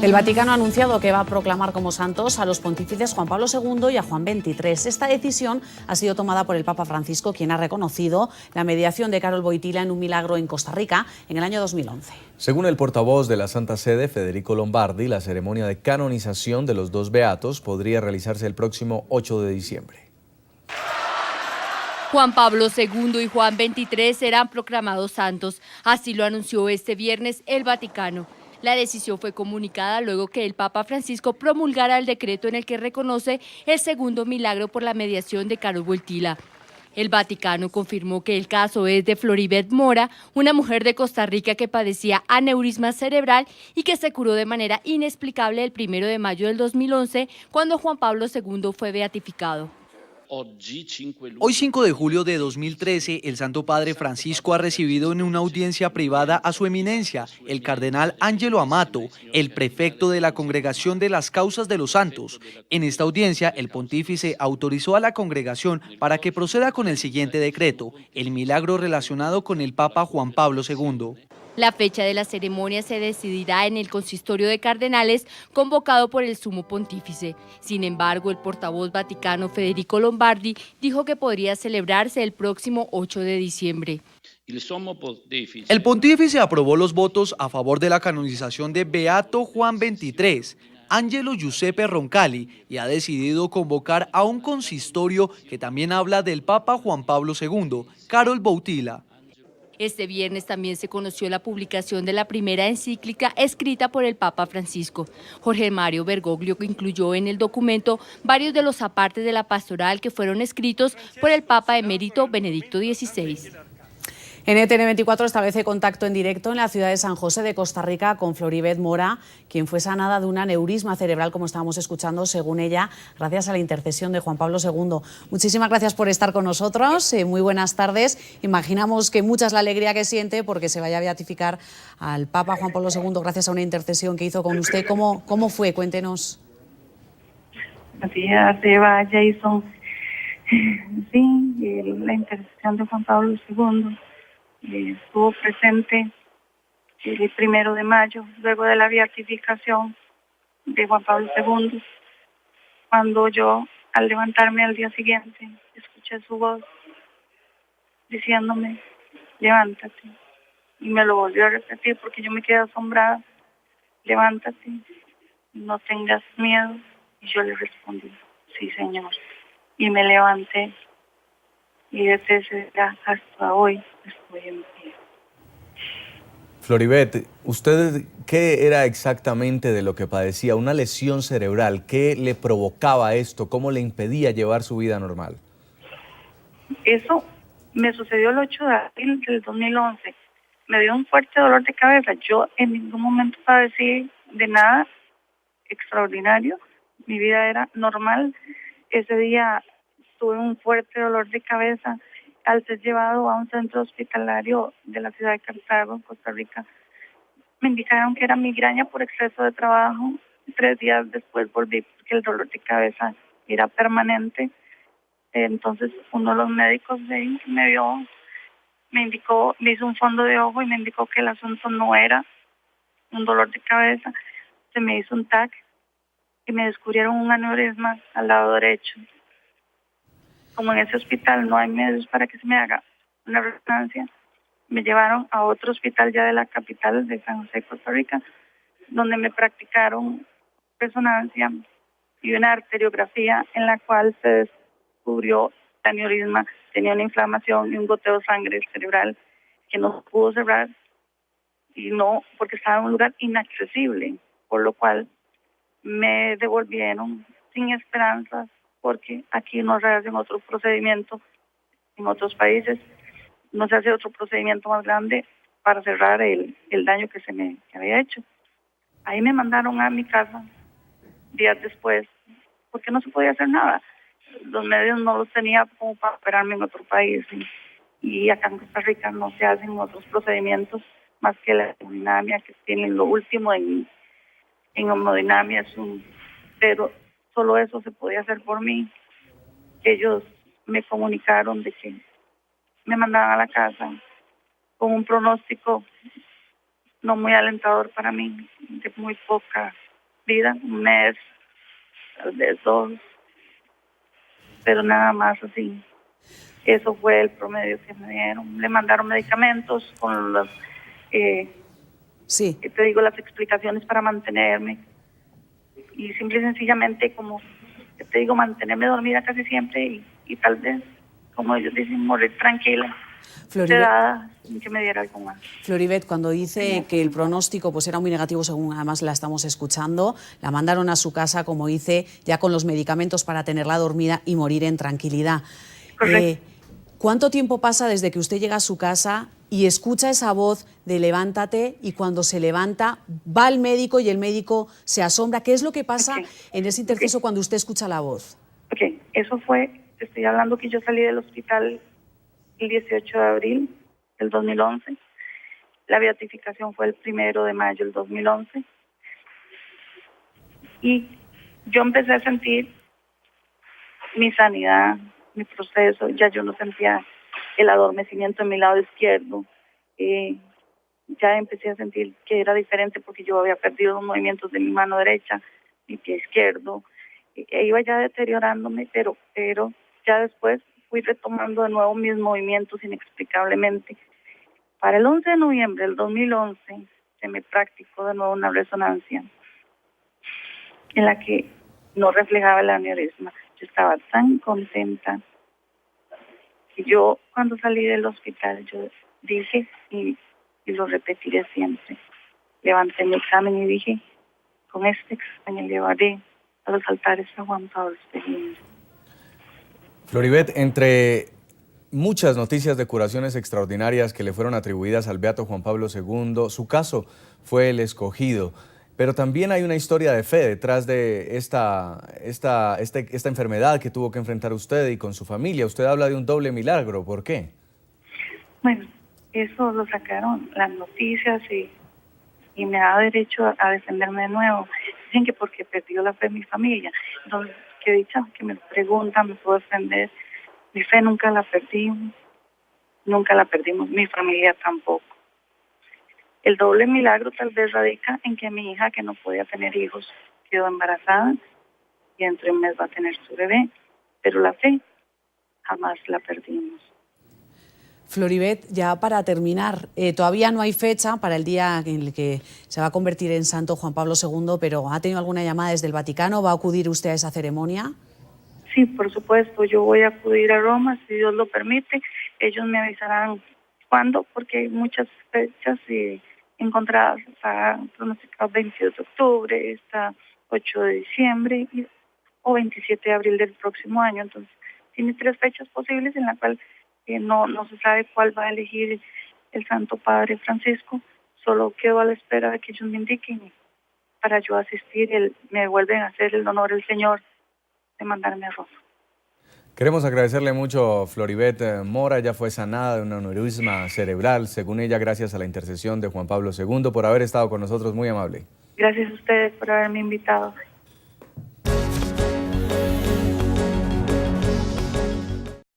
El Vaticano ha anunciado que va a proclamar como santos a los pontífices Juan Pablo II y a Juan XXIII. Esta decisión ha sido tomada por el Papa Francisco, quien ha reconocido la mediación de Karol Wojtyla en un milagro en Costa Rica en el año 2011. Según el portavoz de la Santa Sede, Federico Lombardi, la ceremonia de canonización de los dos beatos podría realizarse el próximo 8 de diciembre. Juan Pablo II y Juan XXIII serán proclamados santos. Así lo anunció este viernes el Vaticano. La decisión fue comunicada luego que el Papa Francisco promulgara el decreto en el que reconoce el segundo milagro por la mediación de Karol Wojtyla. El Vaticano confirmó que el caso es de Floribeth Mora, una mujer de Costa Rica que padecía aneurisma cerebral y que se curó de manera inexplicable el 1 de mayo del 2011, cuando Juan Pablo II fue beatificado. Hoy 5 de julio de 2013, el Santo Padre Francisco ha recibido en una audiencia privada a su eminencia, el cardenal Angelo Amato, el prefecto de la Congregación de las Causas de los Santos. En esta audiencia, el pontífice autorizó a la congregación para que proceda con el siguiente decreto, el milagro relacionado con el Papa Juan Pablo II. La fecha de la ceremonia se decidirá en el consistorio de cardenales convocado por el sumo pontífice. Sin embargo, el portavoz vaticano Federico Lombardi dijo que podría celebrarse el próximo 8 de diciembre. El pontífice aprobó los votos a favor de la canonización de Beato Juan XXIII, Angelo Giuseppe Roncalli, y ha decidido convocar a un consistorio que también habla del Papa Juan Pablo II, Karol Wojtyla. Este viernes también se conoció la publicación de la primera encíclica escrita por el Papa Francisco. Jorge Mario Bergoglio incluyó en el documento varios de los apartes de la pastoral que fueron escritos por el Papa emérito Benedicto XVI. NTN 24 establece contacto en directo en la ciudad de San José de Costa Rica con Floribeth Mora, quien fue sanada de un aneurisma cerebral, como estábamos escuchando, según ella, gracias a la intercesión de Juan Pablo II. Muchísimas gracias por estar con nosotros, muy buenas tardes. Imaginamos que mucha es la alegría que siente porque se vaya a beatificar al Papa Juan Pablo II gracias a una intercesión que hizo con usted. ¿Cómo fue? Cuéntenos. Así es, Eva, Jason. Sí, la intercesión de Juan Pablo II. Estuvo presente el 1 de mayo, luego de la beatificación de Juan Pablo II, cuando yo, al levantarme al día siguiente, escuché su voz diciéndome, levántate, y me lo volvió a repetir porque yo me quedé asombrada, levántate, no tengas miedo, y yo le respondí, sí, Señor, y me levanté. Y desde ese día hasta hoy estoy en pie. Floribeth, ¿usted qué era exactamente de lo que padecía? ¿Una lesión cerebral? ¿Qué le provocaba esto? ¿Cómo le impedía llevar su vida normal? Eso me sucedió el 8 de abril del 2011. Me dio un fuerte dolor de cabeza. Yo en ningún momento padecí de nada extraordinario. Mi vida era normal. Ese día tuve un fuerte dolor de cabeza al ser llevado a un centro hospitalario de la ciudad de Cartago, Costa Rica. Me indicaron que era migraña por exceso de trabajo. 3 días después volví porque el dolor de cabeza era permanente. Entonces uno de los médicos de ahí que me vio, me hizo un fondo de ojo y me indicó que el asunto no era un dolor de cabeza. Se me hizo un TAC y me descubrieron un aneurisma al lado derecho. Como en ese hospital no hay medios para que se me haga una resonancia, me llevaron a otro hospital ya de la capital de San José, Costa Rica, donde me practicaron resonancia y una arteriografía en la cual se descubrió el aneurisma, tenía una inflamación y un goteo de sangre cerebral que no pudo cerrar, y no, porque estaba en un lugar inaccesible, por lo cual me devolvieron sin esperanzas, porque aquí no se hacen otros procedimientos en otros países, no se hace otro procedimiento más grande para cerrar el daño que se me había hecho. Ahí me mandaron a mi casa días después, porque no se podía hacer nada. Los medios no los tenía como para operarme en otro país, y acá en Costa Rica no se hacen otros procedimientos más que la hemodinamia, que tienen lo último en hemodinamia, pero solo eso se podía hacer por mí. Ellos me comunicaron de que me mandaban a la casa con un pronóstico no muy alentador para mí, de muy poca vida, un mes, tal vez 2, pero nada más así. Eso fue el promedio que me dieron. Le mandaron medicamentos con los, Sí. te digo, las explicaciones para mantenerme. Y simple y sencillamente, como te digo, mantenerme dormida casi siempre y tal vez, como ellos dicen, morir tranquila, sedada, sin que me diera algo más. Floribet, cuando dice que el pronóstico pues era muy negativo, según además la estamos escuchando, la mandaron a su casa, como dice, ya con los medicamentos para tenerla dormida y morir en tranquilidad. Correcto. ¿Cuánto tiempo pasa desde que usted llega a su casa y escucha esa voz de levántate, y cuando se levanta va al médico y el médico se asombra? ¿Qué es lo que pasa en ese interceso cuando usted escucha la voz? Ok, eso fue, te estoy hablando que yo salí del hospital el 18 de abril del 2011. La beatificación fue el 1 de mayo del 2011. Y yo empecé a sentir mi sanidad, mi proceso. Ya yo no sentía el adormecimiento en mi lado izquierdo. Ya empecé a sentir que era diferente porque yo había perdido los movimientos de mi mano derecha, mi pie izquierdo. Iba ya deteriorándome, pero ya después fui retomando de nuevo mis movimientos inexplicablemente. Para el 11 de noviembre del 2011 se me practicó de nuevo una resonancia en la que no reflejaba el aneurisma. Yo estaba tan contenta que yo, cuando salí del hospital, yo dije, y lo repetiré siempre, levanté mi examen y dije, con este examen llevaré a los altares a Juan Pablo II. Floribet, entre muchas noticias de curaciones extraordinarias que le fueron atribuidas al beato Juan Pablo II, su caso fue el escogido. Pero también hay una historia de fe detrás de esta enfermedad que tuvo que enfrentar usted y con su familia. Usted habla de un doble milagro. ¿Por qué? Bueno, eso lo sacaron las noticias y me da derecho a defenderme de nuevo. Dicen que porque perdió la fe en mi familia. Entonces, qué dicha que me preguntan, me puedo defender. Mi fe nunca la perdimos, mi familia tampoco. El doble milagro tal vez radica en que mi hija, que no podía tener hijos, quedó embarazada y dentro de un mes va a tener su bebé, pero la fe jamás la perdimos. Floribet, ya para terminar, todavía no hay fecha para el día en el que se va a convertir en santo Juan Pablo II, pero ¿ha tenido alguna llamada desde el Vaticano? ¿Va a acudir usted a esa ceremonia? Sí, por supuesto, yo voy a acudir a Roma, si Dios lo permite. Ellos me avisarán cuándo, porque hay muchas fechas encontradas. Está pronosticado 22 de octubre, está 8 de diciembre o 27 de abril del próximo año. Entonces, tiene 3 fechas posibles en la cual no se sabe cuál va a elegir el Santo Padre Francisco. Solo quedo a la espera de que ellos me indiquen para yo asistir. Me vuelven a hacer el honor el Señor de mandarme a Roma. Queremos agradecerle mucho a Floribet Mora. Ya fue sanada de un aneurisma cerebral, según ella, gracias a la intercesión de Juan Pablo II, por haber estado con nosotros. Muy amable. Gracias a ustedes por haberme invitado.